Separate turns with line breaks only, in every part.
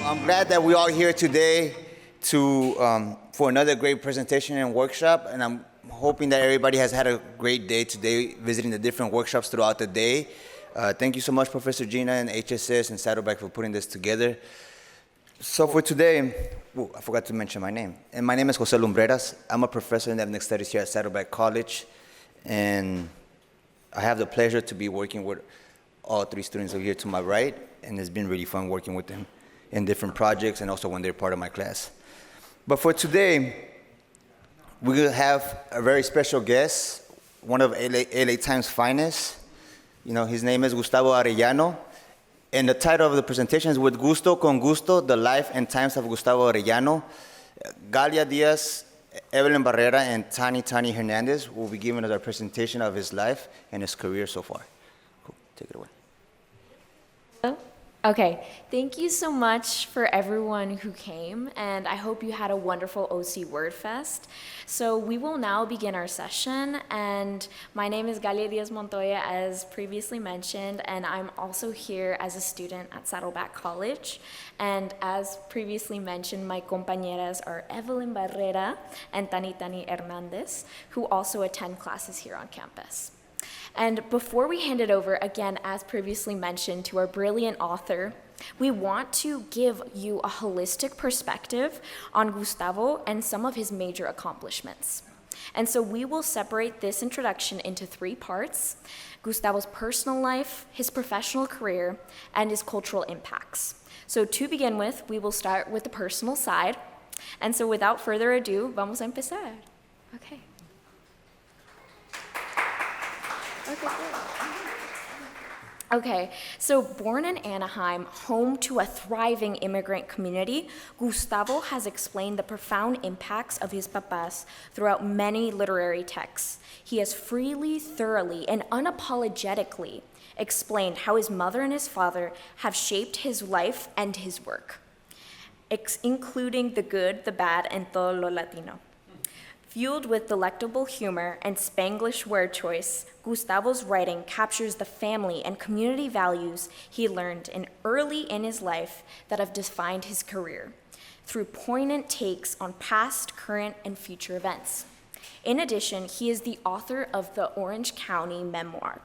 I'm glad that we're all here today for another great presentation and workshop, and I'm hoping that everybody has had a great day today visiting the different workshops throughout the day. Thank you so much, Professor Gina and HSS and Saddleback for putting this together. So for today, I forgot to mention my name. And my name is Jose Lumbreras. I'm a professor in ethnic studies here at Saddleback College, and I have the pleasure to be working with all three students over here to my right, and it's been really fun working with them in different projects and also when they're part of my class. But for today, we're going to have a very special guest, one of LA Times' finest. You know, his name is Gustavo Arellano, and the title of the presentation is With Gusto, Con Gusto, The Life and Times of Gustavo Arellano. Galia, Diaz, Evelyn, Barrera, and Tanitany Hernandez will be giving us a presentation of his life and his career so far. Cool. Take it away.
Okay, thank you so much for everyone who came, and I hope you had a wonderful OC WordFest. So we will now begin our session, and my name is Galia Diaz-Montoya, as previously mentioned, and I'm also here as a student at Saddleback College. And as previously mentioned, my compañeras are Evelyn Barrera and Tanitany Hernandez, who also attend classes here on campus. And before we hand it over, again, as previously mentioned, to our brilliant author, we want to give you a holistic perspective on Gustavo and some of his major accomplishments. And so we will separate this introduction into three parts: Gustavo's personal life, his professional career, and his cultural impacts. So to begin with, we will start with the personal side. And so without further ado, vamos a empezar. Okay. Okay, so born in Anaheim, home to a thriving immigrant community, Gustavo has explained the profound impacts of his papas throughout many literary texts. He has freely, thoroughly, and unapologetically explained how his mother and his father have shaped his life and his work, including the good, the bad, and todo lo Latino. Fueled with delectable humor and Spanglish word choice, Gustavo's writing captures the family and community values he learned early in his life that have defined his career, through poignant takes on past, current, and future events. In addition, he is the author of the Orange County memoir.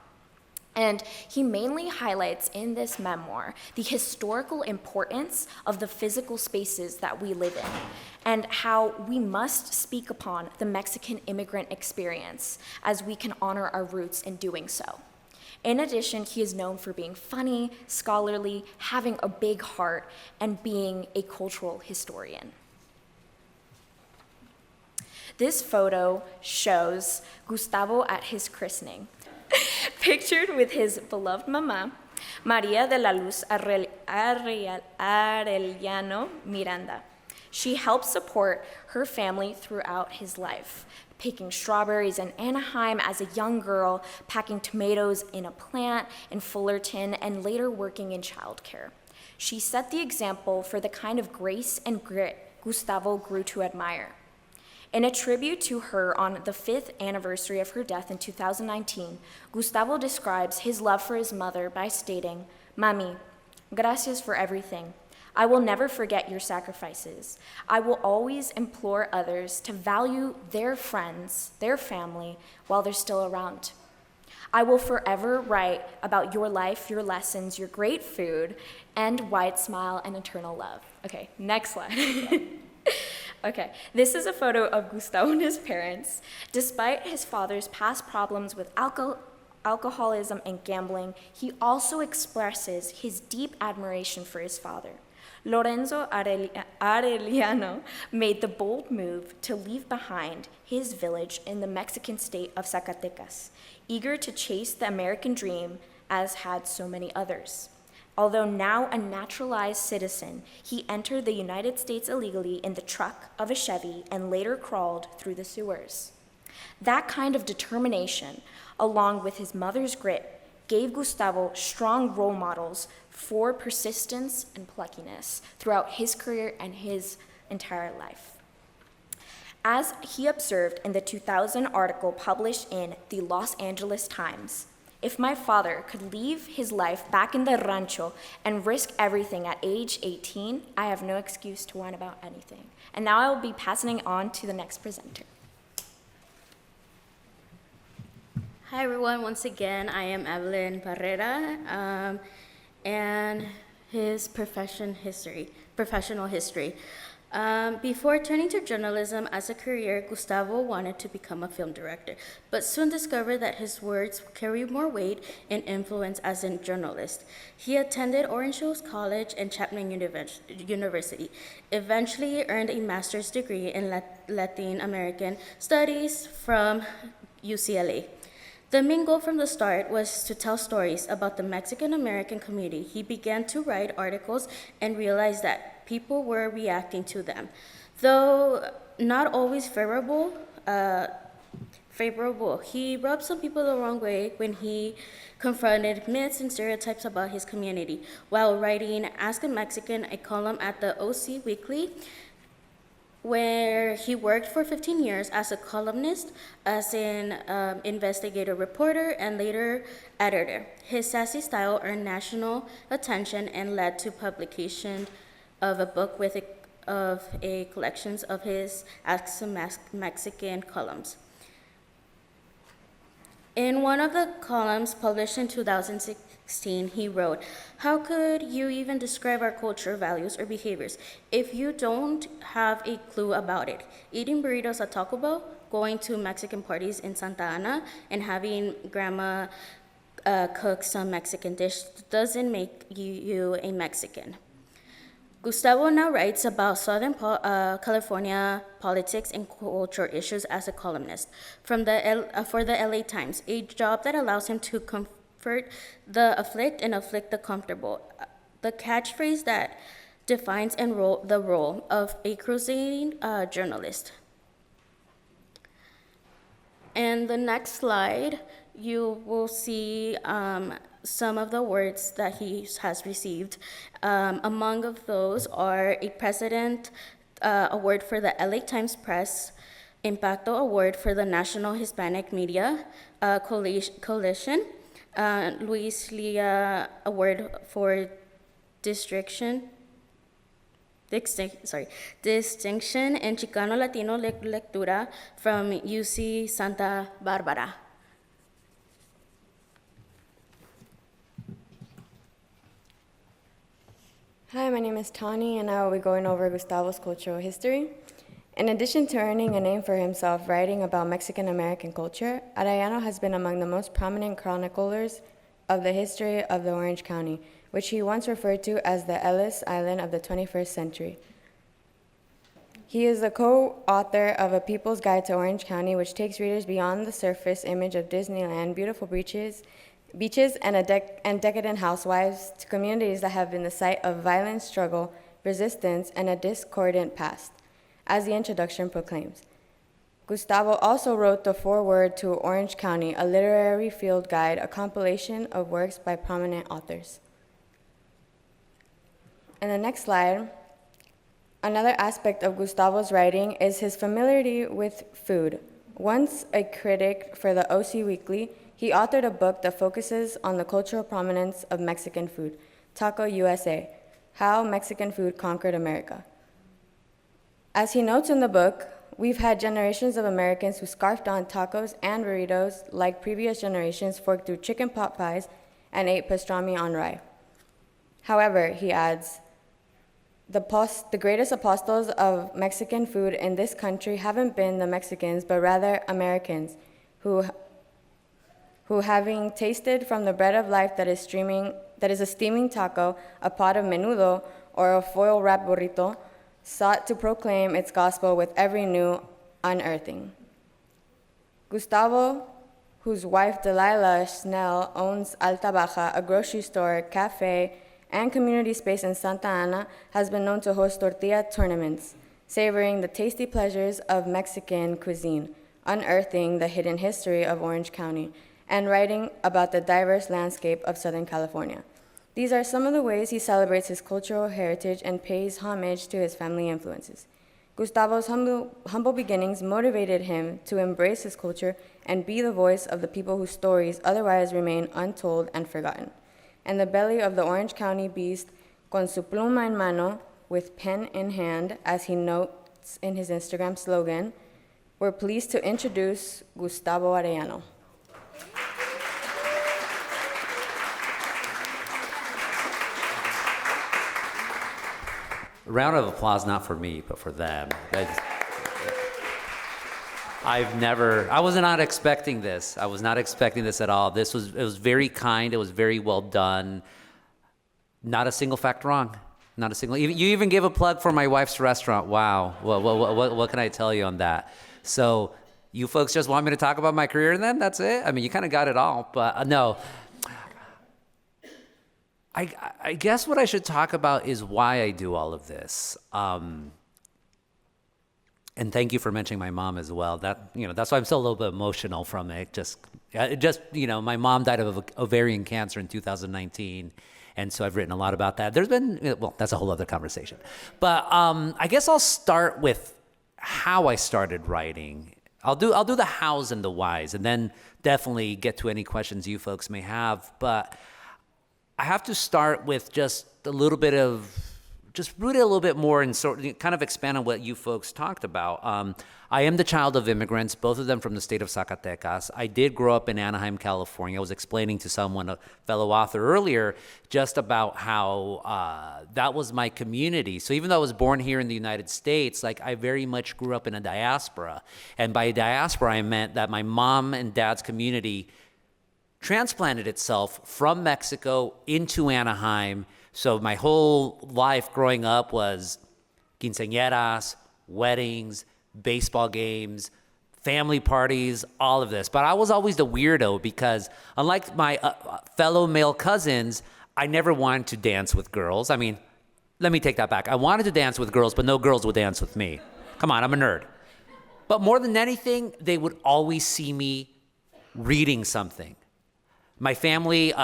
And he mainly highlights in this memoir the historical importance of the physical spaces that we live in, and how we must speak upon the Mexican immigrant experience as we can honor our roots in doing so. In addition, he is known for being funny, scholarly, having a big heart, and being a cultural historian. This photo shows Gustavo at his christening, pictured with his beloved mama, Maria de la Luz Arellano Miranda. She helped support her family throughout his life, picking strawberries in Anaheim as a young girl, packing tomatoes in a plant in Fullerton, and later working in childcare. She set the example for the kind of grace and grit Gustavo grew to admire. In a tribute to her on the 5th anniversary of her death in 2019, Gustavo describes his love for his mother by stating, "Mami, gracias for everything. I will never forget your sacrifices. I will always implore others to value their friends, their family, while they're still around. I will forever write about your life, your lessons, your great food, and wide smile and eternal love." Okay, next slide. Okay, this is a photo of Gustavo and his parents. Despite his father's past problems with alcoholism and gambling, he also expresses his deep admiration for his father. Lorenzo Arellano made the bold move to leave behind his village in the Mexican state of Zacatecas, eager to chase the American dream as had so many others. Although now a naturalized citizen, he entered the United States illegally in the truck of a Chevy and later crawled through the sewers. That kind of determination, along with his mother's grit, gave Gustavo strong role models for persistence and pluckiness throughout his career and his entire life. As he observed in the 2000 article published in the Los Angeles Times, If my father could leave his life back in the rancho and risk everything at age 18, I have no excuse to whine about anything. And now I will be passing it on to the next presenter.
Hi everyone, once again, I am Evelyn Barrera, and his professional history. Before turning to journalism as a career, Gustavo wanted to become a film director, but soon discovered that his words carry more weight and influence as a journalist. He attended Orange Hills College and Chapman University, eventually earned a master's degree in Latin American Studies from UCLA. The main goal from the start was to tell stories about the Mexican-American community. He began to write articles and realized that people were reacting to them. Though not always favorable, he rubbed some people the wrong way when he confronted myths and stereotypes about his community. While writing Ask a Mexican, a column at the OC Weekly, where he worked for 15 years as a columnist, as an investigative reporter, and later editor. His sassy style earned national attention and led to publication of a book of a collection of his Ask a Mexican columns. In one of the columns published in 2016, he wrote, "How could you even describe our culture, values, or behaviors if you don't have a clue about it? Eating burritos at Taco Bell, going to Mexican parties in Santa Ana, and having grandma cook some Mexican dish doesn't make you a Mexican." Gustavo now writes about Southern California politics and cultural issues as a columnist for the LA Times, a job that allows him to comfort the afflict and afflict the comfortable, the catchphrase that defines the role of a crusading journalist. And the next slide, you will see some of the awards that he has received. Among of those are a President Award for the LA Times Press, Impacto Award for the National Hispanic Media Coalition, Luis Lea Award for Distinction in Chicano Latino Lectura from UC Santa Barbara.
Hi, my name is Tani, and I will be going over Gustavo's cultural history. In addition to earning a name for himself writing about Mexican-American culture, Arellano has been among the most prominent chroniclers of the history of the Orange County, which he once referred to as the Ellis Island of the 21st century. He is the co-author of A People's Guide to Orange County, which takes readers beyond the surface image of Disneyland, beautiful beaches and decadent housewives to communities that have been the site of violent struggle, resistance, and a discordant past, as the introduction proclaims. Gustavo also wrote the foreword to Orange County, a literary field guide, a compilation of works by prominent authors. In the next slide, another aspect of Gustavo's writing is his familiarity with food. Once a critic for the OC Weekly, he authored a book that focuses on the cultural prominence of Mexican food, Taco USA, How Mexican Food Conquered America. As he notes in the book, we've had generations of Americans who scarfed on tacos and burritos like previous generations forked through chicken pot pies and ate pastrami on rye. However, he adds, the greatest apostles of Mexican food in this country haven't been the Mexicans, but rather Americans, who having tasted from the bread of life that is a steaming taco, a pot of menudo, or a foil-wrapped burrito, sought to proclaim its gospel with every new unearthing. Gustavo, whose wife Delilah Snell owns Alta Baja, a grocery store, cafe, and community space in Santa Ana, has been known to host tortilla tournaments, savoring the tasty pleasures of Mexican cuisine, unearthing the hidden history of Orange County, and writing about the diverse landscape of Southern California. These are some of the ways he celebrates his cultural heritage and pays homage to his family influences. Gustavo's humble beginnings motivated him to embrace his culture and be the voice of the people whose stories otherwise remain untold and forgotten. In the belly of the Orange County beast, con su pluma en mano, with pen in hand, as he notes in his Instagram slogan, we're pleased to introduce Gustavo Arellano.
A round of applause, not for me, but for them. I was not expecting this. I was not expecting this at all. It was very kind. It was very well done. Not a single fact wrong. Not a single. You even gave a plug for my wife's restaurant. Wow. What can I tell you on that? So you folks just want me to talk about my career then? That's it? I mean, you kind of got it all, but no. I guess what I should talk about is why I do all of this. And thank you for mentioning my mom as well. That's why I'm still a little bit emotional from it. Just my mom died of ovarian cancer in 2019. And so I've written a lot about that. That's a whole other conversation. But I guess I'll start with how I started writing. I'll do the hows and the whys, and then definitely get to any questions you folks may have. But I have to start with just root it a little bit more and kind of expand on what you folks talked about. I am the child of immigrants, both of them from the state of Zacatecas. I did grow up in Anaheim, California. I was explaining to someone, a fellow author earlier, just about how that was my community. So even though I was born here in the United States, I very much grew up in a diaspora. And by diaspora, I meant that my mom and dad's community transplanted itself from Mexico into Anaheim. So my whole life growing up was quinceañeras, weddings, baseball games, family parties, all of this. But I was always the weirdo because unlike my fellow male cousins, I never wanted to dance with girls. I mean, let me take that back. I wanted to dance with girls, but no girls would dance with me. Come on, I'm a nerd. But more than anything, they would always see me reading something. My family,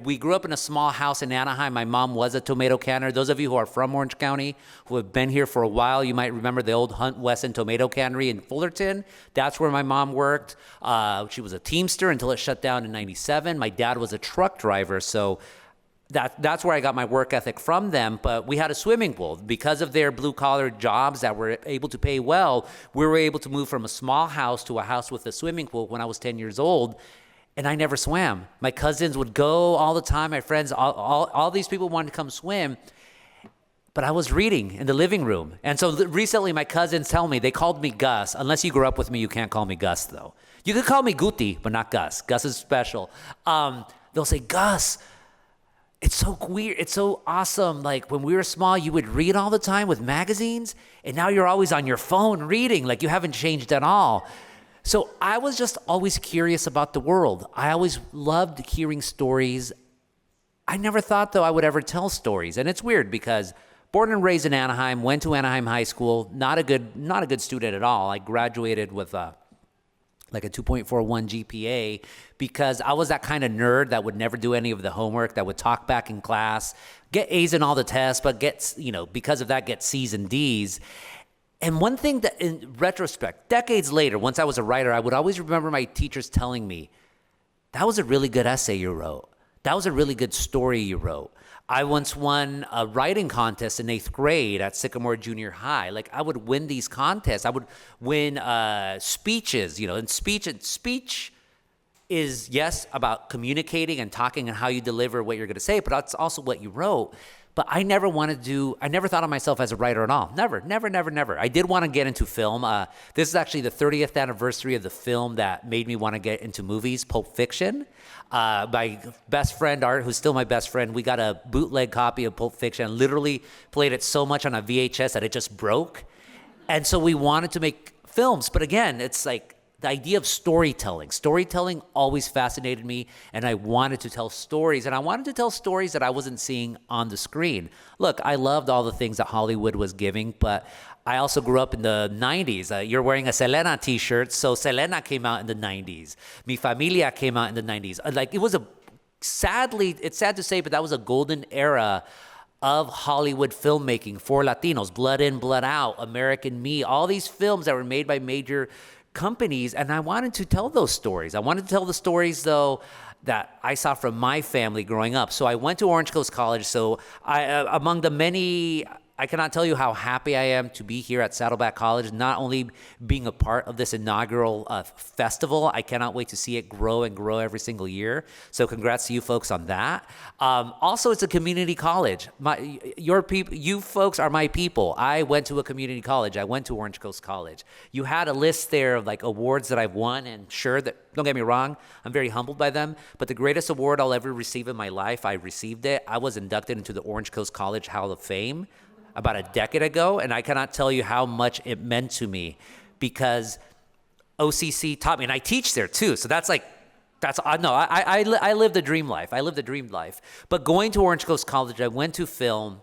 we grew up in a small house in Anaheim. My mom was a tomato canner. Those of you who are from Orange County, who have been here for a while, you might remember the old Hunt Wesson tomato cannery in Fullerton. That's where my mom worked. She was a teamster until it shut down in '97. My dad was a truck driver, so that's where I got my work ethic from them. But we had a swimming pool. Because of their blue-collar jobs that were able to pay well, we were able to move from a small house to a house with a swimming pool when I was 10 years old. And I never swam. My cousins would go all the time. My friends, all these people wanted to come swim. But I was reading in the living room. And so recently my cousins tell me, they called me Gus. Unless you grew up with me, you can't call me Gus, though. You could call me Guti, but not Gus. Gus is special. They'll say, Gus, it's so weird. It's so awesome. When we were small, you would read all the time with magazines. And now you're always on your phone reading. You haven't changed at all. So I was just always curious about the world. I always loved hearing stories. I never thought, though, I would ever tell stories. And it's weird because born and raised in Anaheim, went to Anaheim High School, not a good student at all. I graduated with a 2.41 GPA because I was that kind of nerd that would never do any of the homework, that would talk back in class, get A's in all the tests, but because of that, get C's and D's. And one thing that, in retrospect, decades later, once I was a writer, I would always remember my teachers telling me, that was a really good essay you wrote. That was a really good story you wrote. I once won a writing contest in 8th grade at Sycamore Junior High. I would win these contests. I would win speeches, and speech is, yes, about communicating and talking and how you deliver what you're going to say, but that's also what you wrote. But I never thought of myself as a writer at all. Never. I did want to get into film. This is actually the 30th anniversary of the film that made me want to get into movies, Pulp Fiction. My best friend, Art, who's still my best friend, we got a bootleg copy of Pulp Fiction and literally played it so much on a VHS that it just broke. And so we wanted to make films. But again, it's the idea of storytelling. Storytelling always fascinated me, and I wanted to tell stories. And I wanted to tell stories that I wasn't seeing on the screen. Look, I loved all the things that Hollywood was giving, but I also grew up in the 90s. You're wearing a Selena t-shirt, so Selena came out in the 90s. Mi Familia came out in the 90s. It's sad to say, but that was a golden era of Hollywood filmmaking for Latinos, Blood In, Blood Out, American Me, all these films that were made by major companies. And I wanted to tell those stories. I wanted to tell the stories, though, that I saw from my family growing up. So I went to Orange Coast College. So among the many, I cannot tell you how happy I am to be here at Saddleback College, not only being a part of this inaugural festival. I cannot wait to see it grow and grow every single year. So congrats to you folks on that. Also, it's a community college. You folks are my people. I went to a community college. I went to Orange Coast College. You had a list there of like awards that I've won, and sure, that don't get me wrong, I'm very humbled by them. But the greatest award I'll ever receive in my life, I received it. I was inducted into the Orange Coast College Hall of Fame about a decade ago, and I cannot tell you how much it meant to me, because OCC taught me, and I teach there too. So I lived a dream life. I lived a dream life. But going to Orange Coast College, I went to film,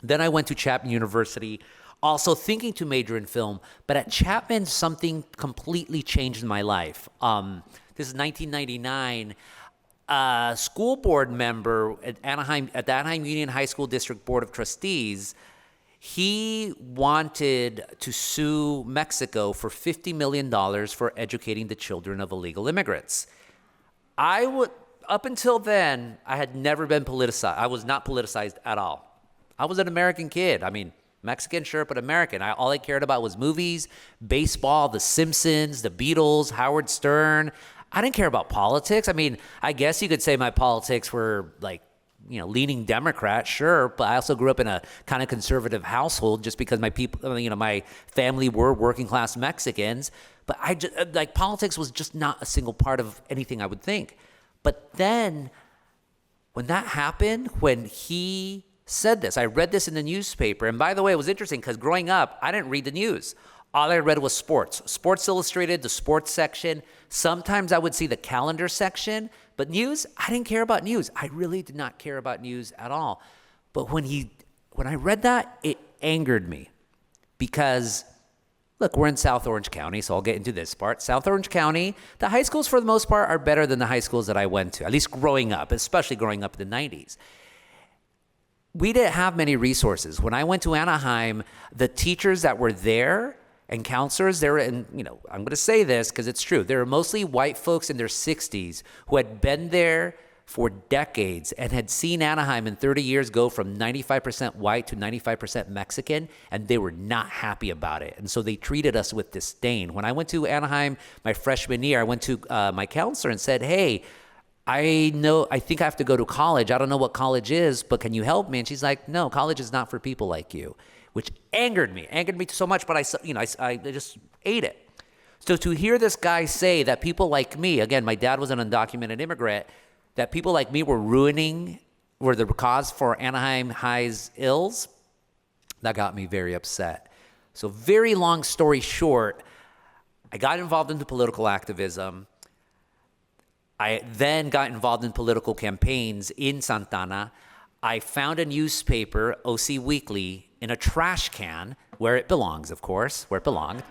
then I went to Chapman University, also thinking to major in film. But at Chapman, something completely changed in my life. This is 1999. A school board member at the Anaheim Union High School District Board of Trustees, he wanted to sue Mexico for $50 million for educating the children of illegal immigrants. Up until then, I had never been politicized. I was not politicized at all. I was an American kid. I mean, Mexican, sure, but American. All I cared about was movies, baseball, The Simpsons, The Beatles, Howard Stern. I didn't care about politics. I mean, I guess you could say my politics were like, leaning Democrat, sure, but I also grew up in a kind of conservative household just because my family were working class Mexicans. But politics was just not a single part of anything I would think. But then when that happened, when he said this, I read this in the newspaper. And by the way, it was interesting because growing up, I didn't read the news. All I read was sports. Sports Illustrated, the sports section. Sometimes I would see the calendar section, but news, I didn't care about news. I really did not care about news at all. But when I read that, it angered me because, look, we're in South Orange County, so I'll get into this part. South Orange County, the high schools for the most part are better than the high schools that I went to, at least growing up, especially growing up in the 90s. We didn't have many resources. When I went to Anaheim, the teachers that were there and counselors, I'm going to say this because it's true. They were mostly white folks in their 60s who had been there for decades and had seen Anaheim in 30 years go from 95% white to 95% Mexican, and they were not happy about it. And so they treated us with disdain. When I went to Anaheim my freshman year, I went to my counselor and said, hey, I think I have to go to college. I don't know what college is, but can you help me? And she's like, no, college is not for people like you. Which angered me so much, but I just ate it. So to hear this guy say that people like me, again, my dad was an undocumented immigrant, that people like me were the cause for Anaheim High's ills, that got me very upset. So very long story short, I got involved into political activism. I then got involved in political campaigns in Santana. I found a newspaper, OC Weekly, in a trash can, where it belongs, of course, where it belonged.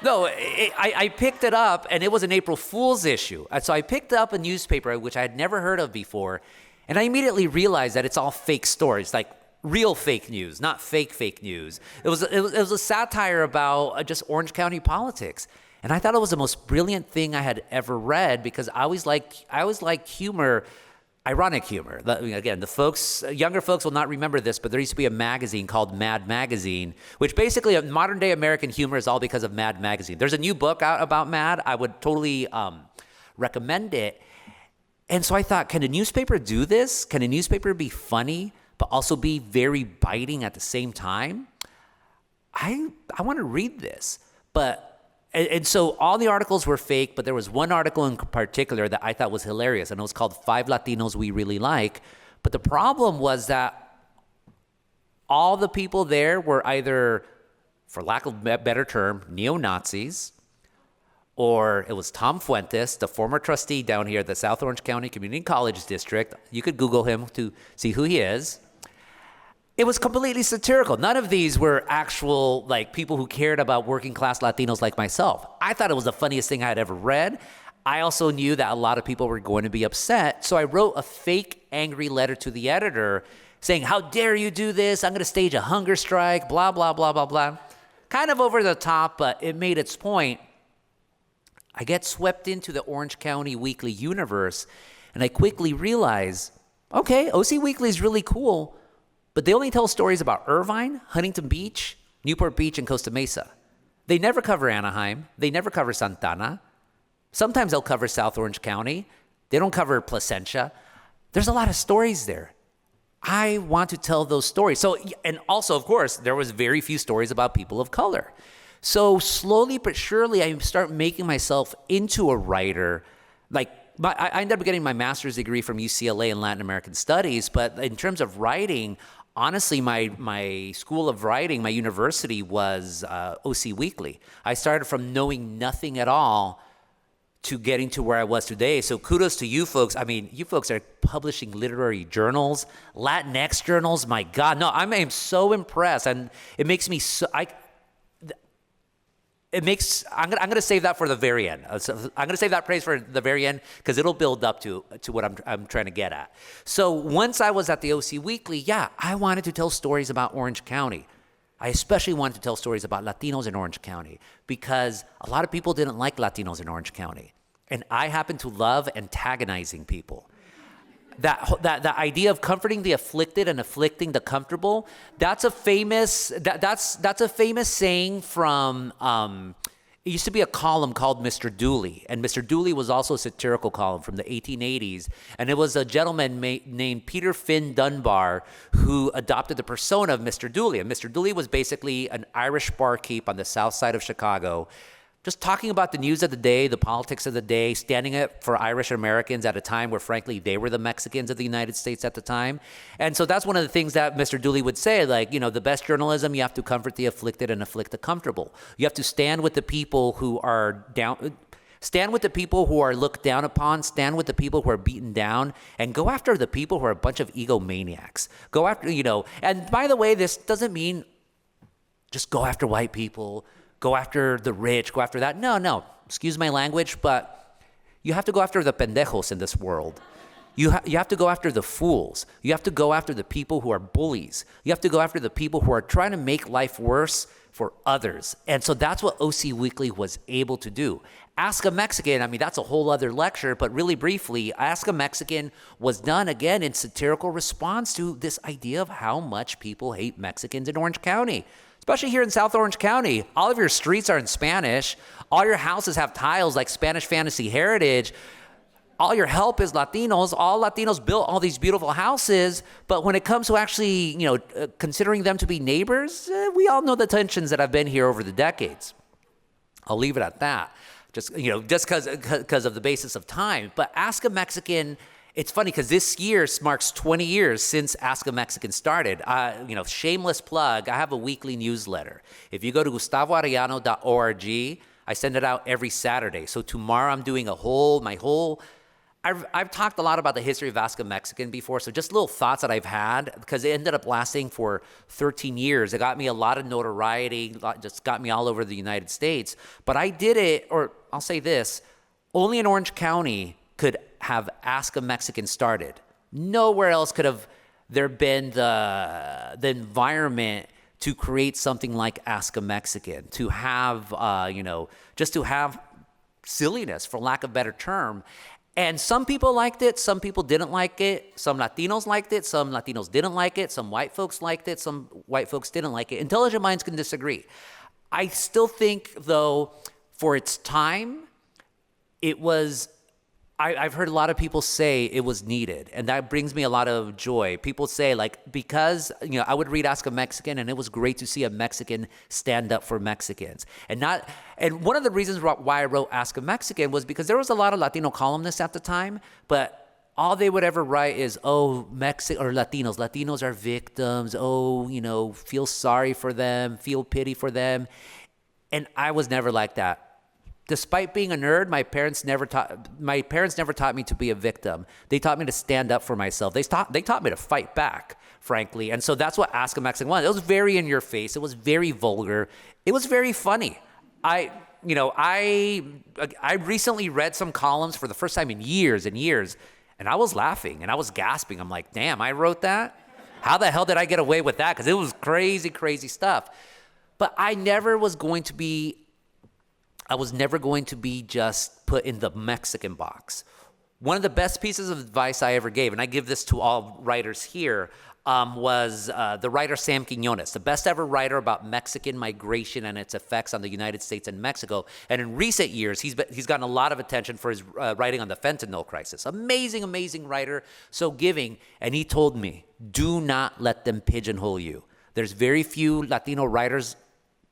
No, I picked it up, and it was an April Fool's issue. So I picked up a newspaper, which I had never heard of before, and I immediately realized that it's all fake stories, like real fake news, not fake news. It was a satire about just Orange County politics. And I thought it was the most brilliant thing I had ever read because I always like humor, ironic humor. Again, younger folks will not remember this, but there used to be a magazine called Mad Magazine, which basically modern day American humor is all because of Mad Magazine. There's a new book out about Mad. I would totally recommend it. And so I thought, can a newspaper do this? Can a newspaper be funny, but also be very biting at the same time? I want to read this. And so all the articles were fake, but there was one article in particular that I thought was hilarious, and it was called 5 Latinos We Really Like. But the problem was that all the people there were either, for lack of a better term, neo-Nazis, or it was Tom Fuentes, the former trustee down here at the South Orange County Community College District. You could Google him to see who he is. It was completely satirical. None of these were actual people who cared about working class Latinos like myself. I thought it was the funniest thing I had ever read. I also knew that a lot of people were going to be upset. So I wrote a fake angry letter to the editor saying, how dare you do this? I'm going to stage a hunger strike, blah, blah, blah, blah, blah. Kind of over the top, but it made its point. I get swept into the Orange County Weekly universe, and I quickly realize, okay, OC Weekly is really cool, but they only tell stories about Irvine, Huntington Beach, Newport Beach, and Costa Mesa. They never cover Anaheim. They never cover Santana. Sometimes they'll cover South Orange County. They don't cover Placentia. There's a lot of stories there. I want to tell those stories. So, and also, of course, there was very few stories about people of color. So slowly but surely, I start making myself into a writer. Like, I ended up getting my master's degree from UCLA in Latin American Studies, but in terms of writing, honestly, my school of writing, my university was OC Weekly. I started from knowing nothing at all to getting to where I was today. So kudos to you folks. I mean, you folks are publishing literary journals, Latinx journals. My God, no, I'm so impressed, and it makes me so. I'm gonna save that for the very end. I'm gonna save that praise for the very end because it'll build up to what I'm trying to get at. So once I was at the OC Weekly, yeah, I wanted to tell stories about Orange County. I especially wanted to tell stories about Latinos in Orange County because a lot of people didn't like Latinos in Orange County. And I happen to love antagonizing people. That idea of comforting the afflicted and afflicting the comfortable, that's a famous saying from it used to be a column called Mr. Dooley, and Mr. Dooley was also a satirical column from the 1880s, and it was a gentleman named Peter Finn Dunbar who adopted the persona of Mr. Dooley. And Mr. Dooley was basically an Irish barkeep on the south side of Chicago, just talking about the news of the day, the politics of the day, standing up for Irish Americans at a time where, frankly, they were the Mexicans of the United States at the time. And so that's one of the things that Mr. Dooley would say, like, you know, the best journalism, you have to comfort the afflicted and afflict the comfortable. You have to stand with the people who are down, stand with the people who are looked down upon, stand with the people who are beaten down, and go after the people who are a bunch of egomaniacs. Go after, you know, and by the way, this doesn't mean just go after white people, go after the rich, go after that. No, excuse my language, but you have to go after the pendejos in this world. You have to go after the fools. You have to go after the people who are bullies. You have to go after the people who are trying to make life worse for others. And so that's what OC Weekly was able to do. Ask a Mexican, I mean, that's a whole other lecture, but really briefly, Ask a Mexican was done, again, in satirical response to this idea of how much people hate Mexicans in Orange County. Especially here in South Orange County, all of your streets are in Spanish. All your houses have tiles like Spanish Fantasy Heritage. All your help is Latinos. All Latinos built all these beautiful houses. But when it comes to actually, you know, considering them to be neighbors, we all know the tensions that have been here over the decades. I'll leave it at that. Just because of the basis of time. But Ask a Mexican. It's funny because this year marks 20 years since Ask a Mexican started. Shameless plug, I have a weekly newsletter. If you go to GustavoArellano.org, I send it out every Saturday. So tomorrow I'm doing I've talked a lot about the history of Ask a Mexican before, so just little thoughts that I've had, because it ended up lasting for 13 years. It got me a lot of notoriety, just got me all over the United States. But I did it, or I'll say this, only in Orange County could have Ask a Mexican started. Nowhere else could have there been the environment to create something like Ask a Mexican, to have, just to have silliness, for lack of a better term. And some people liked it, some people didn't like it, some Latinos liked it, some Latinos didn't like it, some white folks liked it, some white folks didn't like it. Intelligent minds can disagree. I still think, though, for its time, it was, I've heard a lot of people say it was needed, and that brings me a lot of joy. People say, like, because, I would read Ask a Mexican, and it was great to see a Mexican stand up for Mexicans. And one of the reasons why I wrote Ask a Mexican was because there was a lot of Latino columnists at the time, but all they would ever write is, Latinos are victims, feel sorry for them, feel pity for them. And I was never like that. Despite being a nerd, my parents never taught me to be a victim. They taught me to stand up for myself. They taught me to fight back, frankly. And so that's what Ask a Mexican was. It was very in your face. It was very vulgar. It was very funny. I recently read some columns for the first time in years and years, and I was laughing and I was gasping. I'm like, damn, I wrote that? how the hell did I get away with that? Because it was crazy, crazy stuff. But I was never going to be just put in the Mexican box. One of the best pieces of advice I ever gave, and I give this to all writers here, was the writer Sam Quiñones, the best ever writer about Mexican migration and its effects on the United States and Mexico. And in recent years, he's gotten a lot of attention for his writing on the fentanyl crisis. Amazing, amazing writer, so giving. And he told me, do not let them pigeonhole you. There's very few Latino writers,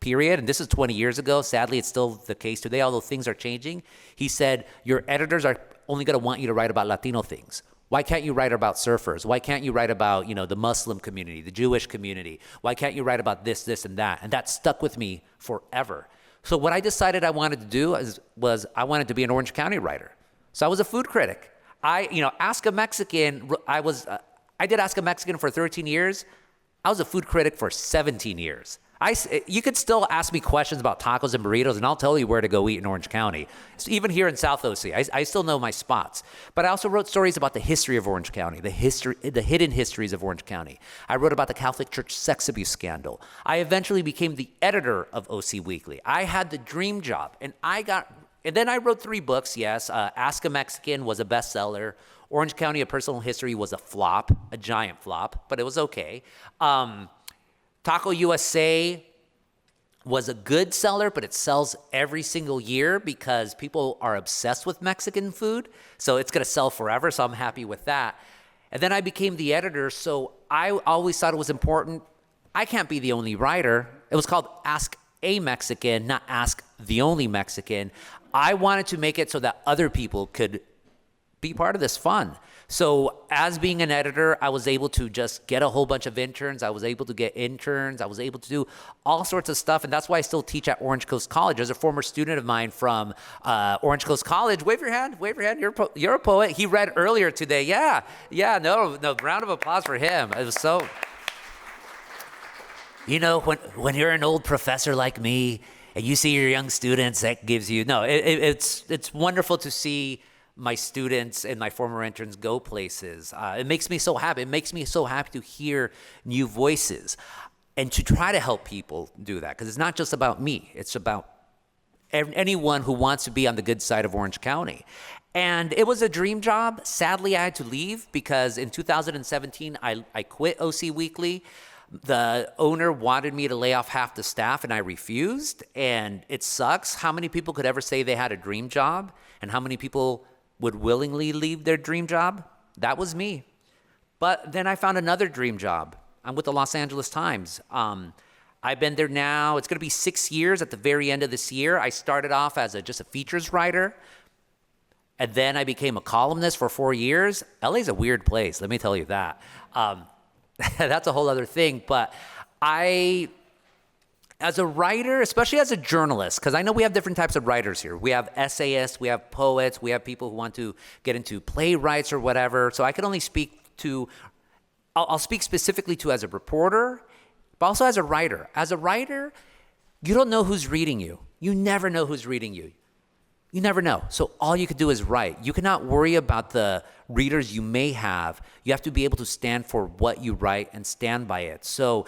period. And this is 20 years ago. Sadly, it's still the case today, although things are changing. He said, your editors are only going to want you to write about Latino things. Why can't you write about surfers? Why can't you write about, the Muslim community, the Jewish community? Why can't you write about this, this, and that? And that stuck with me forever. So what I decided I wanted to do was I wanted to be an Orange County writer. So I was a food critic. Ask a Mexican, I did Ask a Mexican for 13 years. I was a food critic for 17 years. You could still ask me questions about tacos and burritos, and I'll tell you where to go eat in Orange County. So even here in South OC, I still know my spots. But I also wrote stories about the history of Orange County, the hidden histories of Orange County. I wrote about the Catholic Church sex abuse scandal. I eventually became the editor of OC Weekly. I had the dream job, and then I wrote 3 books, yes. Ask a Mexican was a bestseller. Orange County, A Personal History was a flop, a giant flop, but it was okay. Taco USA was a good seller, but it sells every single year because people are obsessed with Mexican food. So it's going to sell forever, so I'm happy with that. And then I became the editor, so I always thought it was important. I can't be the only writer. It was called Ask a Mexican, not Ask the Only Mexican. I wanted to make it so that other people could be part of this fun. So as being an editor, I was able to just get a whole bunch of interns. I was able to get interns. I was able to do all sorts of stuff. And that's why I still teach at Orange Coast College. There's a former student of mine from Orange Coast College. Wave your hand. Wave your hand. You're a poet. He read earlier today. Yeah. No, round of applause for him. It was so... when you're an old professor like me and you see your young students, that gives you... No, it's wonderful to see my students and my former interns go places. It makes me so happy. It makes me so happy to hear new voices and to try to help people do that, because it's not just about me. It's about anyone who wants to be on the good side of Orange County. And it was a dream job. Sadly, I had to leave because in 2017, I quit OC Weekly. The owner wanted me to lay off half the staff, and I refused. And it sucks. How many people could ever say they had a dream job? And how many people would willingly leave their dream job? That was me. But then I found another dream job. I'm with the Los Angeles Times. I've been there now. It's going to be 6 years at the very end of this year. I started off as just a features writer, and then I became a columnist for 4 years. LA's a weird place, let me tell you that. That's a whole other thing. But as a writer, especially as a journalist, because I know we have different types of writers here. We have essayists, we have poets, we have people who want to get into playwrights or whatever. So I can only speak to, I'll speak specifically to as a reporter, but also as a writer. As a writer, you don't know who's reading you. You never know who's reading you. You never know. So all you can do is write. You cannot worry about the readers you may have. You have to be able to stand for what you write and stand by it. So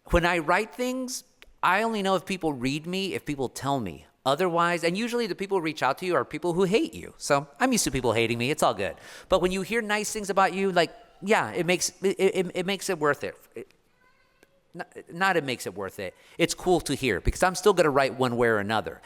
when I write things, I only know if people read me, if people tell me. Otherwise, and usually the people who reach out to you are people who hate you. So I'm used to people hating me. It's all good. But when you hear nice things about you, it makes it worth it. It makes it worth it. It's cool to hear because I'm still going to write one way or another.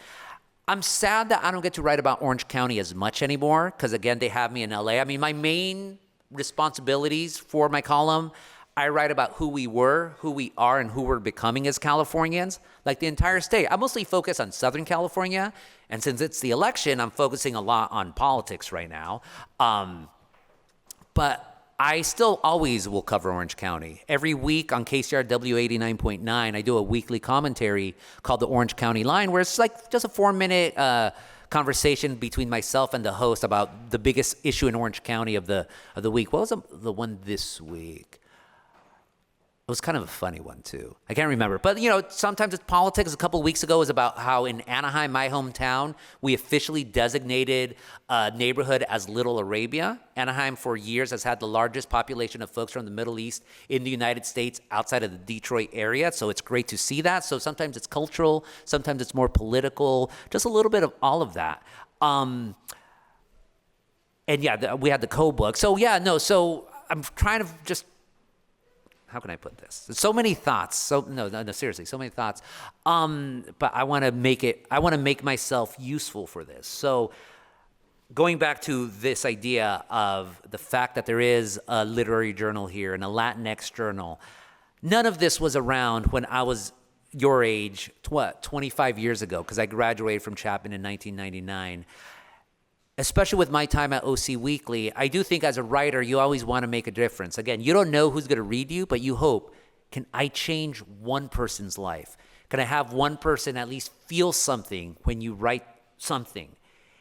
I'm sad that I don't get to write about Orange County as much anymore because, again, they have me in LA. I mean, my main responsibilities for my column, I write about who we were, who we are, and who we're becoming as Californians, like the entire state. I mostly focus on Southern California, and since it's the election, I'm focusing a lot on politics right now. But I still always will cover Orange County. Every week on KCRW 89.9, I do a weekly commentary called the Orange County Line, where it's like just a 4-minute conversation between myself and the host about the biggest issue in Orange County of the week. What was the one this week? It was kind of a funny one, too. I can't remember. But, sometimes it's politics. A couple of weeks ago was about how in Anaheim, my hometown, we officially designated a neighborhood as Little Arabia. Anaheim, for years, has had the largest population of folks from the Middle East in the United States outside of the Detroit area. So it's great to see that. So sometimes it's cultural. Sometimes it's more political. Just a little bit of all of that. And, we had the code book. So, so I'm trying to just... How can I put this? So many thoughts. Seriously, so many thoughts. But I want to make myself useful for this. So going back to this idea of the fact that there is a literary journal here and a Latinx journal, none of this was around when I was your age, 25 years ago, because I graduated from Chapman in 1999. Especially with my time at OC Weekly, I do think as a writer, you always want to make a difference. Again, you don't know who's going to read you, but you hope, can I change one person's life? Can I have one person at least feel something when you write something?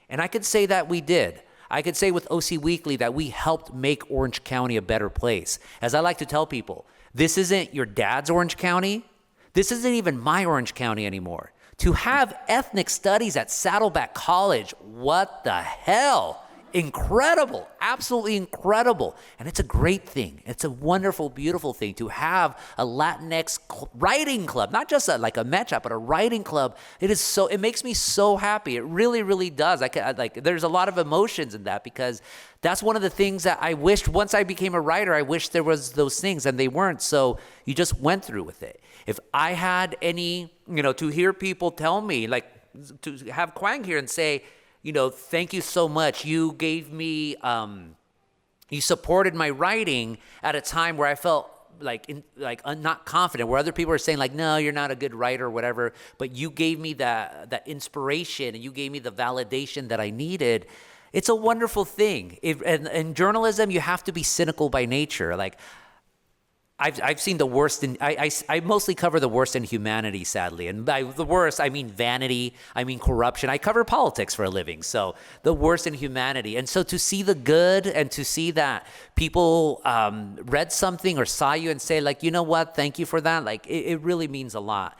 And I could say that we did. I could say with OC Weekly that we helped make Orange County a better place. As I like to tell people, this isn't your dad's Orange County. This isn't even my Orange County anymore. To have ethnic studies at Saddleback College, what the hell? Incredible, absolutely incredible. And it's a great thing. It's a wonderful, beautiful thing to have a Latinx writing club, not just like a matchup, but a writing club. It makes me so happy. It really, really does. There's a lot of emotions in that because that's one of the things that I wished once I became a writer, I wished there was those things and they weren't. So you just went through with it. If I had any, to hear people tell me, like to have Quang here and say, thank you so much. You gave me, you supported my writing at a time where I felt not confident, where other people are saying like, no, you're not a good writer or whatever, but you gave me that inspiration and you gave me the validation that I needed. It's a wonderful thing. In journalism, you have to be cynical by nature. Like, I've seen the worst I mostly cover the worst in humanity, sadly. And by the worst, I mean vanity, I mean corruption. I cover politics for a living, so the worst in humanity. And so to see the good and to see that people read something or saw you and say like, you know what, thank you for that, like it really means a lot.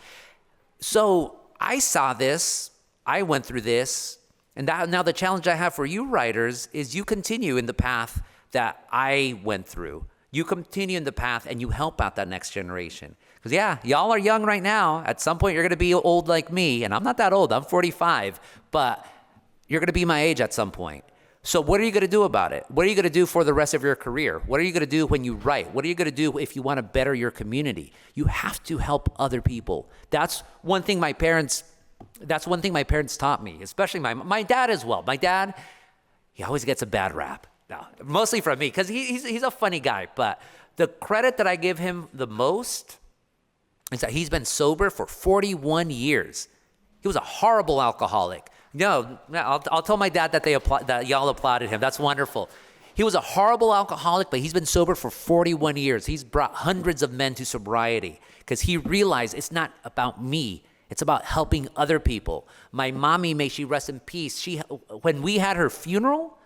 So I saw this, I went through this, and now the challenge I have for you writers is you continue in the path that I went through. You continue in the path and you help out that next generation. Because y'all are young right now. At some point, you're going to be old like me. And I'm not that old. I'm 45. But you're going to be my age at some point. So what are you going to do about it? What are you going to do for the rest of your career? What are you going to do when you write? What are you going to do if you want to better your community? You have to help other people. That's one thing my parents taught me, especially my dad as well. My dad, he always gets a bad rap. No, mostly from me, because he's a funny guy. But the credit that I give him the most is that he's been sober for 41 years. He was a horrible alcoholic. No, I'll tell my dad that y'all applauded him. That's wonderful. He was a horrible alcoholic, but he's been sober for 41 years. He's brought hundreds of men to sobriety because he realized it's not about me. It's about helping other people. My mommy, may she rest in peace, when we had her funeral,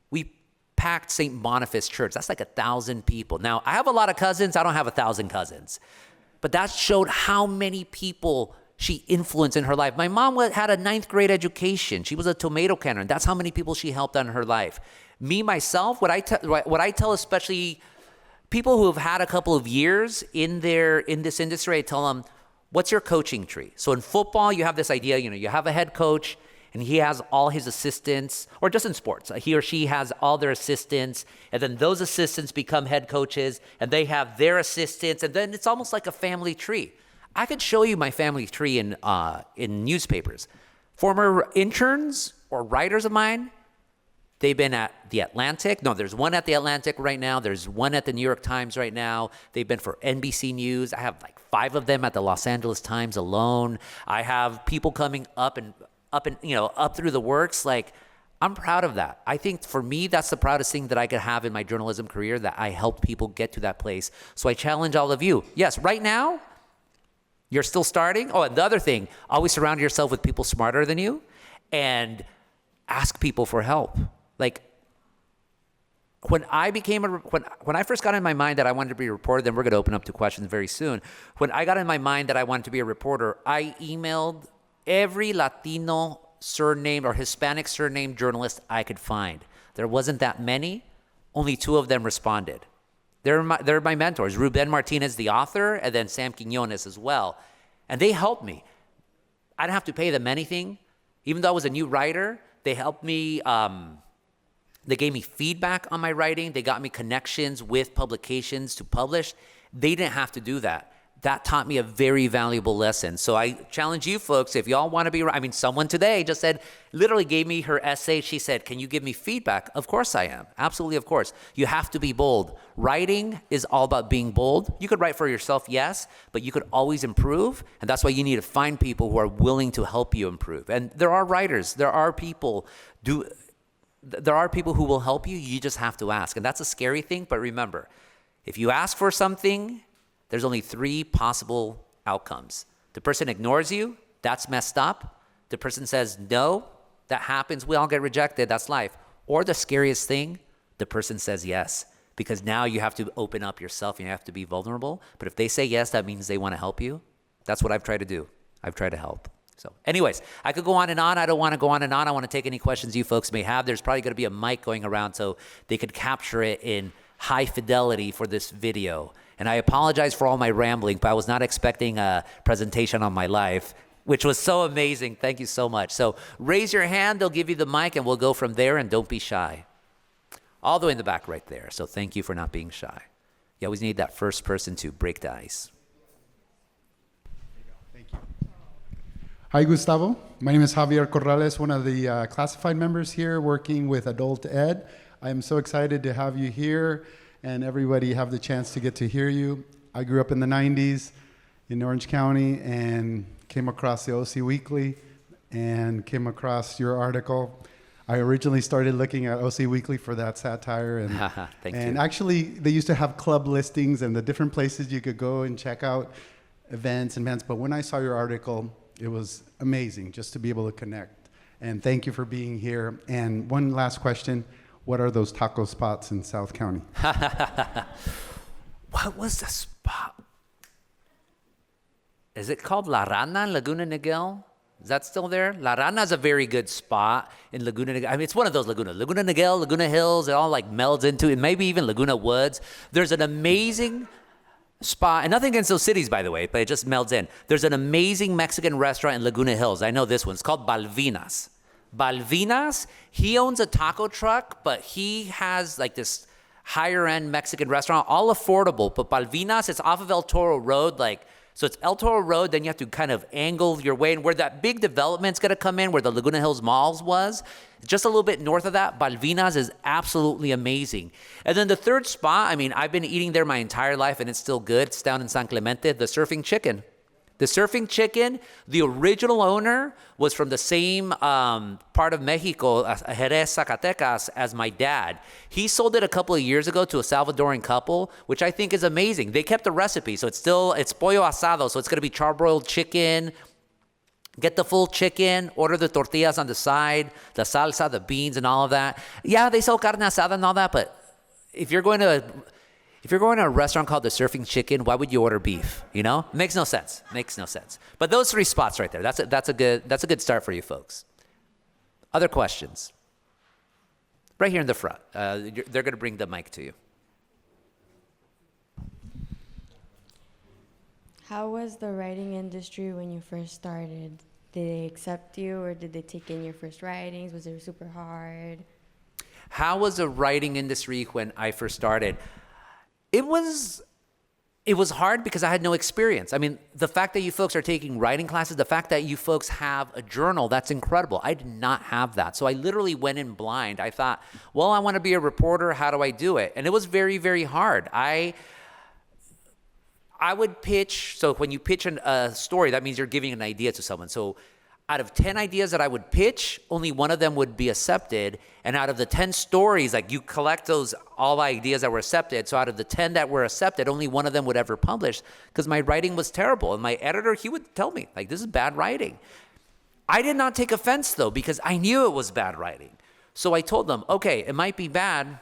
we packed St. Boniface Church. That's like 1,000 people. Now, I have a lot of cousins. I don't have 1,000 cousins. But that showed how many people she influenced in her life. My mom had a 9th grade education. She was a tomato canner, and that's how many people she helped in her life. Me, myself, what I tell especially people who have had a couple of years in this industry, I tell them, what's your coaching tree? So in football, you have this idea, you have a head coach, and he has all his assistants, or just in sports, he or she has all their assistants, and then those assistants become head coaches, and they have their assistants, and then it's almost like a family tree. I could show you my family tree in newspapers. Former interns or writers of mine, they've been at The Atlantic. No, there's one at The Atlantic right now. There's one at the New York Times right now. They've been for NBC News. I have like 5 of them at the Los Angeles Times alone. I have people coming up through the works. Like, I'm proud of that. I think for me, that's the proudest thing that I could have in my journalism career, that I helped people get to that place. So I challenge all of you. Yes, right now, you're still starting. Oh, and the other thing, always surround yourself with people smarter than you and ask people for help. Like, when I first got in my mind that I wanted to be a reporter, then we're going to open up to questions very soon. When I got in my mind that I wanted to be a reporter, I emailed every Latino surname or Hispanic surname journalist I could find. There wasn't that many. Only 2 of them responded. They're my mentors, Ruben Martinez, the author, and then Sam Quiñones as well. And they helped me. I didn't have to pay them anything. Even though I was a new writer, they helped me. They gave me feedback on my writing. They got me connections with publications to publish. They didn't have to do that. That taught me a very valuable lesson. So I challenge you folks, if y'all want to be, someone today just said, literally gave me her essay. She said, can you give me feedback? Of course I am. Absolutely, of course. You have to be bold. Writing is all about being bold. You could write for yourself, yes, but you could always improve. And that's why you need to find people who are willing to help you improve. And there are writers. There are people who will help you. You just have to ask. And that's a scary thing. But remember, if you ask for something, there's only 3 possible outcomes. The person ignores you, that's messed up. The person says no, that happens, we all get rejected, that's life. Or the scariest thing, the person says yes. Because now you have to open up yourself and you have to be vulnerable. But if they say yes, that means they want to help you. That's what I've tried to do. I've tried to help. So anyways, I could go on and on. I don't want to go on and on. I want to take any questions you folks may have. There's probably going to be a mic going around so they could capture it in high fidelity for this video. And I apologize for all my rambling, but I was not expecting a presentation on my life, which was so amazing. Thank you so much. So raise your hand, they'll give you the mic, and we'll go from there, and don't be shy. All the way in the back right there. So thank you for not being shy. You always need that first person to break the ice.
Thank you. Hi, Gustavo. My name is Javier Corrales, one of the classified members here working with Adult Ed. I'm so excited to have you here and everybody have the chance to get to hear you. I grew up in the 90s in Orange County and came across the OC Weekly and came across your article. I originally started looking at OC Weekly for that satire. And,
Thank
and
you.
actually, they used to have club listings and the different places you could go and check out events. But when I saw your article, it was amazing just to be able to connect. And thank you for being here. And one last question. What are those taco spots in South County?
What was the spot? Is it called La Rana in Laguna Niguel? Is that still there? La Rana is a very good spot in Laguna Niguel. I mean, it's one of those Lagunas. Laguna Niguel, Laguna Hills, it all like melds into it. Maybe even Laguna Woods. There's an amazing spot, and nothing against those cities, by the way, but it just melds in. There's an amazing Mexican restaurant in Laguna Hills. I know this one. It's called Balvinas. Balvinas, he owns a taco truck, but he has like this higher end Mexican restaurant, all affordable. But Balvinas, it's off of El Toro Road, so it's El Toro Road, then you have to kind of angle your way. And where that big development's going to come in, where the Laguna Hills Malls was, just a little bit north of that, Balvinas is absolutely amazing. And then the third spot, I've been eating there my entire life and it's still good. It's down in San Clemente, the Surfing Chicken. The Surfing Chicken, the original owner was from the same part of Mexico, Jerez, Zacatecas, as my dad. He sold it a couple of years ago to a Salvadoran couple, which I think is amazing. They kept the recipe, so it's pollo asado, so it's going to be charbroiled chicken. Get the full chicken, order the tortillas on the side, the salsa, the beans, and all of that. Yeah, they sell carne asada and all that, but if you're going to a restaurant called the Surfing Chicken, why would you order beef? Makes no sense. But those 3 spots right there, that's a good start for you folks. Other questions? Right here in the front. They're going to bring the mic to you.
How was the writing industry when you first started? Did they accept you, or did they take in your first writings? Was it super hard?
How was the writing industry when I first started? It was hard because I had no experience. The fact that you folks are taking writing classes, the fact that you folks have a journal, that's incredible. I did not have that. So I literally went in blind. I thought, well, I want to be a reporter. How do I do it? And it was very, very hard. I would pitch. So when you pitch a story, that means you're giving an idea to someone. So out of 10 ideas that I would pitch, only one of them would be accepted. And out of the 10 stories, you collect all the ideas that were accepted. So out of the 10 that were accepted, only one of them would ever publish because my writing was terrible. And my editor, he would tell me, this is bad writing. I did not take offense, though, because I knew it was bad writing. So I told them, okay, it might be bad,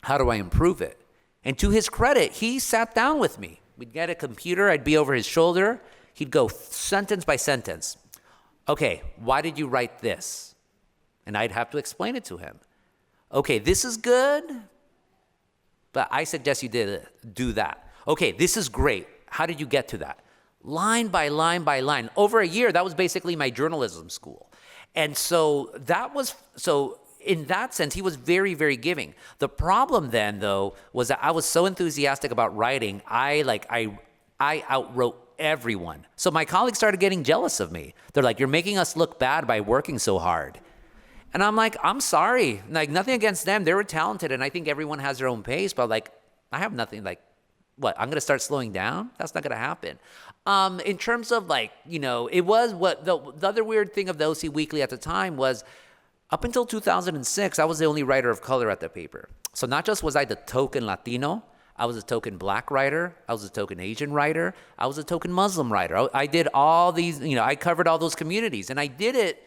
How do I improve it? And to his credit, he sat down with me. We'd get a computer, I'd be over his shoulder. He'd go sentence by sentence. Okay, why did you write this? And I'd have to explain it to him. Okay, this is good, but I suggest you do that. Okay, this is great. How did you get to that? Line by line by line. Over a year, that was basically my journalism school. And so in that sense, he was very, very giving. The problem then, though, was that I was so enthusiastic about writing, I outwrote everyone. So my colleagues started getting jealous of me. They're like, you're making us look bad by working so hard. And I'm like, I'm sorry. Like, nothing against them. They were talented, and I think everyone has their own pace. But, like, I have nothing, like, what, I'm going to start slowing down? That's not going to happen. In terms of, like, it was what the other weird thing of the OC Weekly at the time was, up until 2006, I was the only writer of color at the paper. So not just was I the token Latino, I was a token Black writer, I was a token Asian writer, I was a token Muslim writer. I did all these, I covered all those communities. And I did it,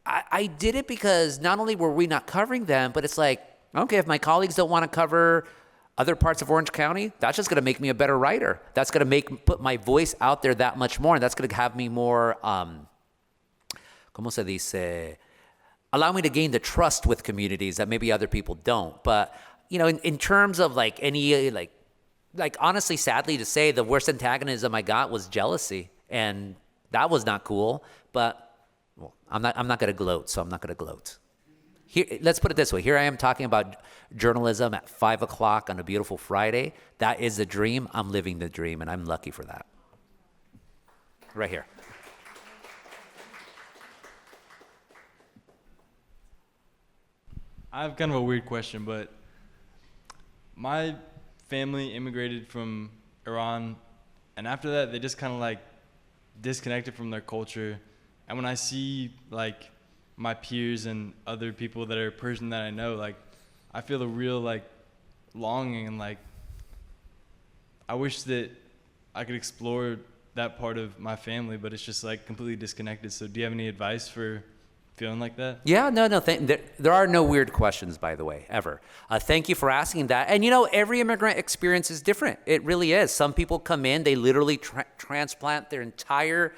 I did it because not only were we not covering them, but it's like, okay, if my colleagues don't want to cover other parts of Orange County, that's just going to make me a better writer. That's going to put my voice out there that much more. And that's going to have me more, ¿cómo se dice? Allow me to gain the trust with communities that maybe other people don't. But, in terms of like any, like honestly, sadly to say, the worst antagonism I got was jealousy. And that was not cool. But, well, I'm not going to gloat, so I'm not going to gloat. Here, let's put it this way. Here I am talking about journalism at 5 o'clock on a beautiful Friday. That is a dream. I'm living the dream, and I'm lucky for that. Right here.
I have kind of a weird question, but my family immigrated from Iran, and after that, they just kind of like disconnected from their culture. And when I see like my peers and other people that are Persian that I know, like I feel a real like longing and like I wish that I could explore that part of my family, but it's just like completely disconnected. So do you have any advice for feeling like that?
Yeah, no. There are no weird questions, by the way, ever. Thank you for asking that. And every immigrant experience is different. It really is. Some people come in, they literally transplant their entire,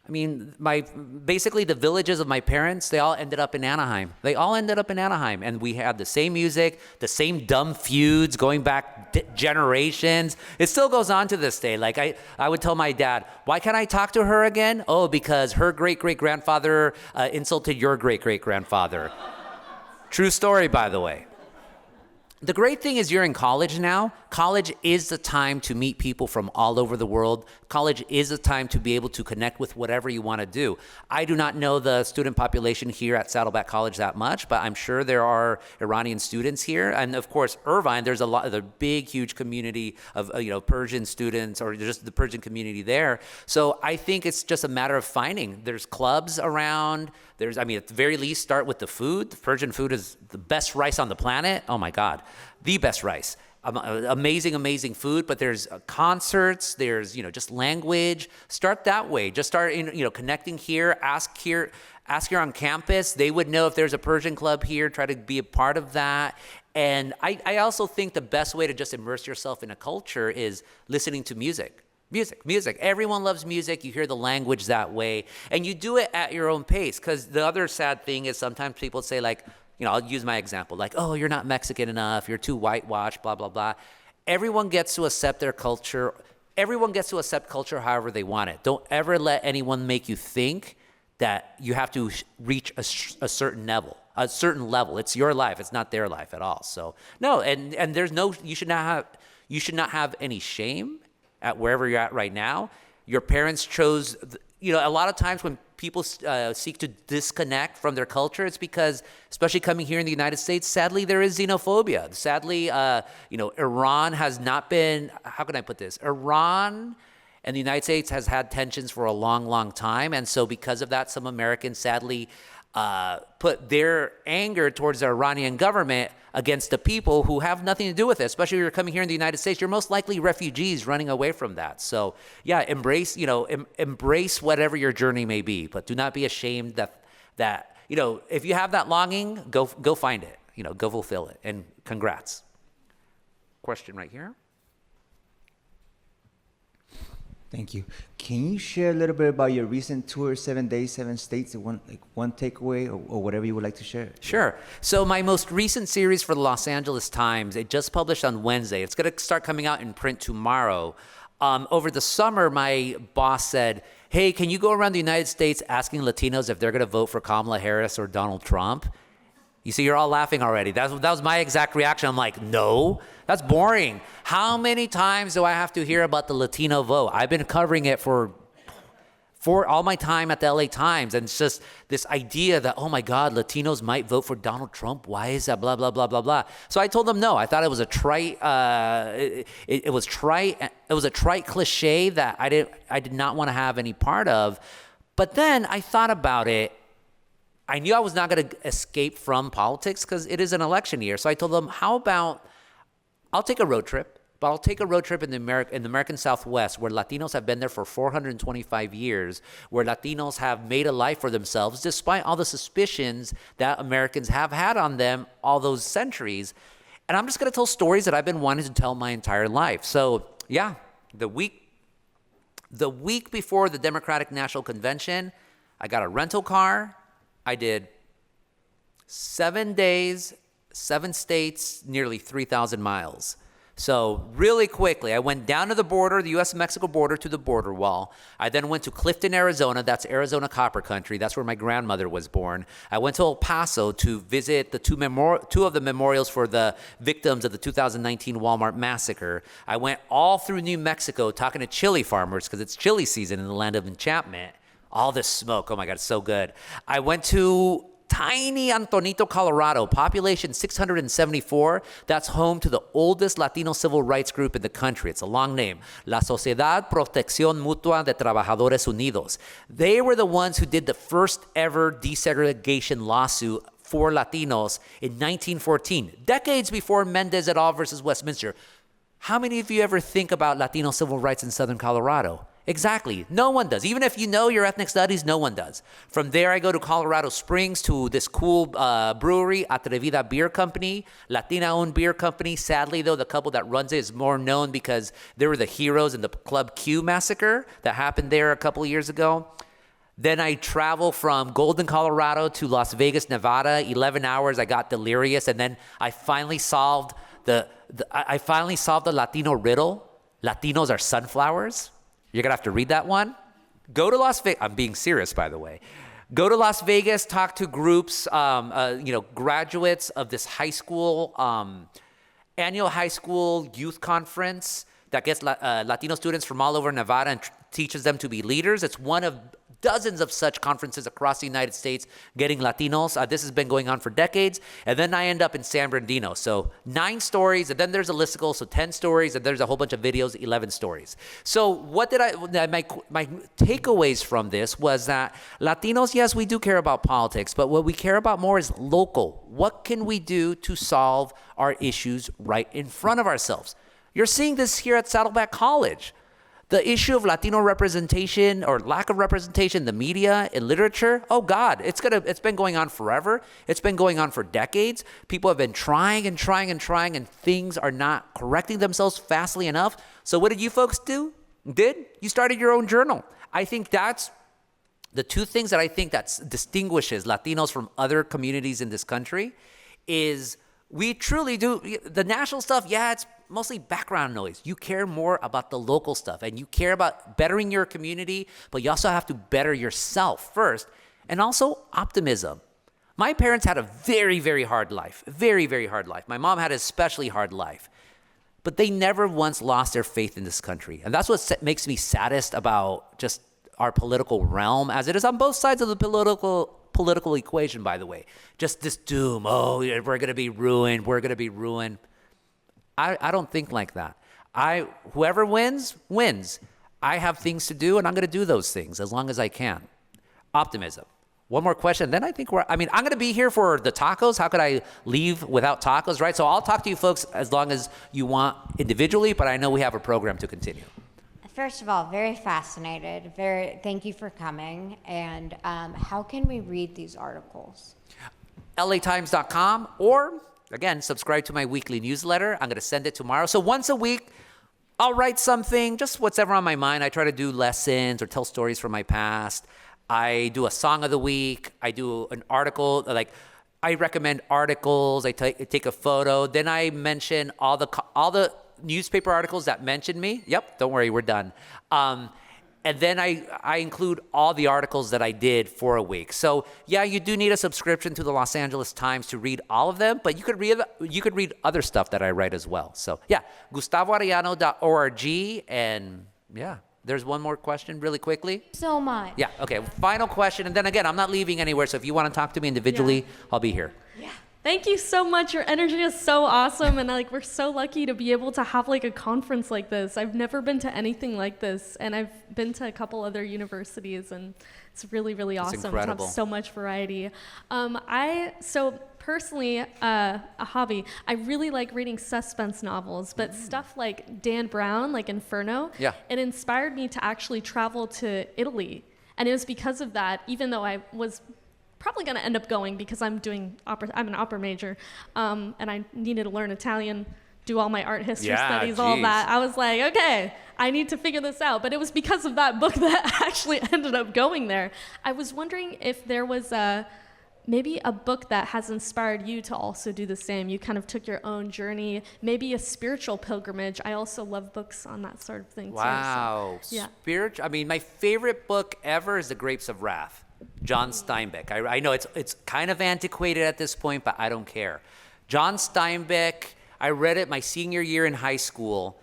basically the villages of my parents, they all ended up in Anaheim. And we had the same music, the same dumb feuds going back generations. It still goes on to this day. Like I would tell my dad, why can't I talk to her again? Oh, because her great-great-grandfather insulted your great-great-grandfather. True story, by the way. The great thing is you're in college now. College is the time to meet people from all over the world. College is a time to be able to connect with whatever you want to do. I do not know the student population here at Saddleback College that much, but I'm sure there are Iranian students here. And of course, Irvine, there's a big, huge community of Persian students or just the Persian community there. So I think it's just a matter of finding. There's clubs around. At the very least, start with the food. The Persian food is the best rice on the planet. Oh my God, the best rice. Amazing food, but there's concerts, there's, just language. Start that way. Just start, connecting here, ask here on campus. They would know if there's a Persian club here, try to be a part of that. And I also think the best way to just immerse yourself in a culture is listening to music. Music. Everyone loves music. You hear the language that way. And you do it at your own pace. Because the other sad thing is sometimes people say like, I'll use my example, like, oh, you're not Mexican enough, you're too whitewashed, blah, blah, blah. Everyone gets to accept their culture. Everyone gets to accept culture however they want it. Don't ever let anyone make you think that you have to reach a certain level. It's your life. It's not their life at all. So, no, and there's you should not have any shame at wherever you're at right now. Your parents chose, a lot of times when people seek to disconnect from their culture, it's because, especially coming here in the United States, sadly, there is xenophobia. Sadly, Iran has not been, how can I put this? Iran and the United States has had tensions for a long, long time. And so because of that, some Americans sadly put their anger towards the Iranian government against the people who have nothing to do with it. Especially if you're coming here in the United States, you're most likely refugees running away from that. So yeah, embrace whatever your journey may be, but do not be ashamed that if you have that longing, go find it. go fulfill it. And congrats. Question right here.
Thank you. Can you share a little bit about your recent tour, 7 days, 7 states, one takeaway or whatever you would like to share?
Sure. So my most recent series for the Los Angeles Times, it just published on Wednesday. It's going to start coming out in print tomorrow. Over the summer, my boss said, hey, can you go around the United States asking Latinos if they're going to vote for Kamala Harris or Donald Trump? You see, you're all laughing already. That was my exact reaction. I'm like, no, that's boring. How many times do I have to hear about the Latino vote? I've been covering it for all my time at the LA Times. And it's just this idea that, oh my God, Latinos might vote for Donald Trump. Why is that? Blah, blah, blah, blah, blah. So I told them no. I thought it was a trite, it was a trite cliche that I did not want to have any part of. But then I thought about it. I knew I was not going to escape from politics because it is an election year. So I told them, how about I'll take a road trip, but I'll take a road trip in the American Southwest where Latinos have been there for 425 years, where Latinos have made a life for themselves despite all the suspicions that Americans have had on them all those centuries. And I'm just going to tell stories that I've been wanting to tell my entire life. So yeah, the week before the Democratic National Convention, I got a rental car. I did 7 days, 7 states, nearly 3,000 miles. So really quickly, I went down to the border, the U.S.-Mexico border, to the border wall. I then went to Clifton, Arizona. That's Arizona Copper Country. That's where my grandmother was born. I went to El Paso to visit the two of the memorials for the victims of the 2019 Walmart massacre. I went all through New Mexico talking to chili farmers because it's chili season in the land of enchantment. All this smoke, oh my God, it's so good. I went to tiny Antonito, Colorado, population 674. That's home to the oldest Latino civil rights group in the country. It's a long name, La Sociedad Protección Mutua de Trabajadores Unidos. They were the ones who did the first ever desegregation lawsuit for Latinos in 1914, decades before Mendez et al. Versus Westminster. How many of you ever think about Latino civil rights in Southern Colorado? Exactly. No one does. Even if you know your ethnic studies, no one does. From there, I go to Colorado Springs to this cool brewery, Atrevida Beer Company, Latina-owned beer company. Sadly, though, the couple that runs it is more known because they were the heroes in the Club Q massacre that happened there a couple of years ago. Then I travel from Golden, Colorado to Las Vegas, Nevada. 11 hours, I got delirious. And then I finally solved the Latino riddle. Latinos are sunflowers. You're going to have to read that one. Go to Las Vegas. I'm being serious, by the way. Go to Las Vegas, talk to groups, graduates of this high school, annual high school youth conference that gets Latino students from all over Nevada and teaches them to be leaders. It's one of dozens of such conferences across the United States getting Latinos. This has been going on for decades. And then I end up in San Bernardino. So 9 stories, and then there's a listicle, so 10 stories, and there's a whole bunch of videos, 11 stories. So what did my takeaways from this was that Latinos, yes, we do care about politics, but what we care about more is local. What can we do to solve our issues right in front of ourselves? You're seeing this here at Saddleback College. The issue of Latino representation or lack of representation in the media, in literature, oh God, it's been going on forever. It's been going on for decades. People have been trying and things are not correcting themselves fastly enough. So what did you folks do? You started your own journal. I think that's the 2 things that I think that distinguishes Latinos from other communities in this country is we truly do. The national stuff, yeah, it's mostly background noise. You care more about the local stuff and you care about bettering your community, but you also have to better yourself first. And also optimism. My parents had a very, very hard life. Very, very hard life. My mom had an especially hard life. But they never once lost their faith in this country. And that's what makes me saddest about just our political realm, as it is on both sides of the political equation, by the way. Just this doom. Oh, we're going to be ruined. We're going to be ruined. I don't think like that. Whoever wins. I have things to do, and I'm going to do those things as long as I can. Optimism. One more question, then I think I'm going to be here for the tacos. How could I leave without tacos, right? So I'll talk to you folks as long as you want individually, but I know we have a program to continue.
First of all, very fascinated. Thank you for coming. And how can we read these articles?
latimes.com, or again, subscribe to my weekly newsletter. I'm going to send it tomorrow. So once a week, I'll write something, just whatever on my mind. I try to do lessons or tell stories from my past. I do a song of the week. I do an article, like I recommend articles. I take a photo. Then I mention all the newspaper articles that mention me. Yep, don't worry, we're done. And then I include all the articles that I did for a week. So yeah, you do need a subscription to the Los Angeles Times to read all of them, but you could read other stuff that I write as well. So yeah, GustavoArellano.org. And yeah, there's one more question really quickly.
So much.
Yeah, okay, final question. And then again, I'm not leaving anywhere, so if you want to talk to me individually, I'll be here.
Yeah. Thank you so much. Your energy is so awesome, and we're so lucky to be able to have a conference like this. I've never been to anything like this, and I've been to a couple other universities, and it's really, really awesome to have so much variety. So personally, a hobby, I really like reading suspense novels, but stuff like Dan Brown, like Inferno, it inspired me to actually travel to Italy. And it was because of that, even though I was probably going to end up going because I'm an opera major, and I needed to learn Italian, do all my art history studies, all that. I was like, okay, I need to figure this out. But it was because of that book that I actually ended up going there. I was wondering if there was maybe a book that has inspired you to also do the same. You kind of took your own journey, maybe a spiritual pilgrimage. I also love books on that sort of thing too.
Wow,
so, yeah.
Spiritual. I mean, my favorite book ever is The Grapes of Wrath. John Steinbeck. I know it's kind of antiquated at this point, but I don't care. John Steinbeck, I read it my senior year in high school,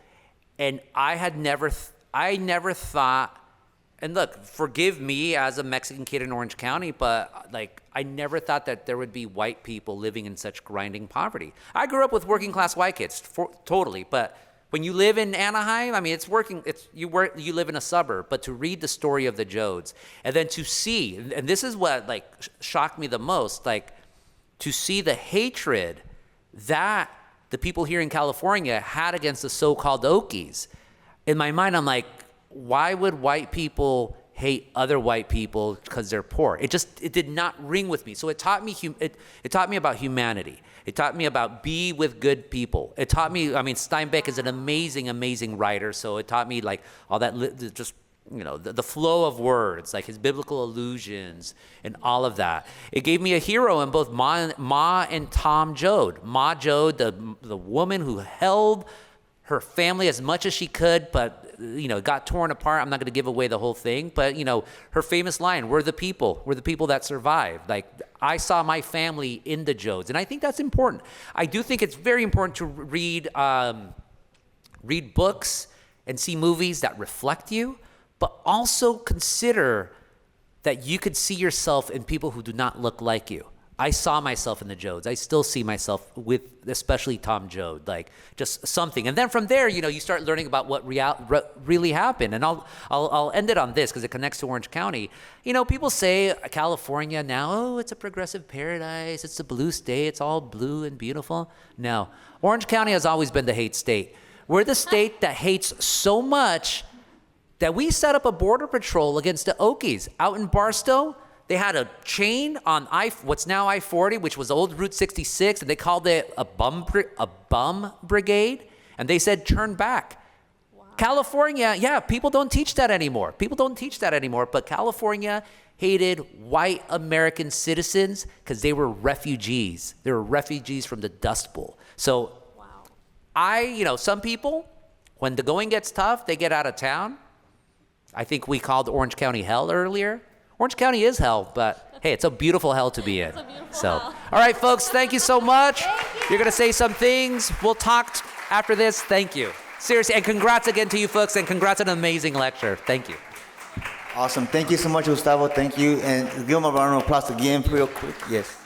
and I never thought, and look, forgive me as a Mexican kid in Orange County, but I never thought that there would be white people living in such grinding poverty. I grew up with working class white kids, totally, but when you live in Anaheim, I mean, you live in a suburb, but to read the story of the Jodes, and then to see, and this is what shocked me the most, to see the hatred that the people here in California had against the so-called Okies. In my mind, I'm like, why would white people hate other white people because they're poor? It did not ring with me. So it taught me it taught me about humanity. It taught me about be with good people. It taught me, Steinbeck is an amazing, amazing writer. So it taught me all that, just, the flow of words, his biblical allusions and all of that. It gave me a hero in both Ma and Tom Joad. Ma Joad, the woman who held her family as much as she could, but it got torn apart. I'm not going to give away the whole thing, but her famous line, we're the people that survived. I saw my family in the Jodes, and I think that's important. I do think it's very important to read books and see movies that reflect you, but also consider that you could see yourself in people who do not look like you. I saw myself in the Jodes. I still see myself with, especially Tom Joad, just something. And then from there, you start learning about what really happened. And I'll end it on this because it connects to Orange County. People say California now, it's a progressive paradise. It's a blue state. It's all blue and beautiful. No, Orange County has always been the hate state. We're the state that hates so much that we set up a border patrol against the Okies out in Barstow. They had a chain on what's now I-40, which was old Route 66, and they called it a bum brigade, and they said turn back. Wow. California, people don't teach that anymore. But California hated white American citizens because they were refugees. They were refugees from the Dust Bowl. So some people, when the going gets tough, they get out of town. I think we called Orange County hell earlier. Orange County is hell, but hey, it's a beautiful hell to be in. Hell. All right, folks, thank you so much. You're going to say some things. We'll talk after this. Thank you. Seriously, and congrats again to you folks, and congrats on an amazing lecture. Thank you.
Awesome. Thank you so much, Gustavo. Thank you. And give him a round of applause again real quick. Yes.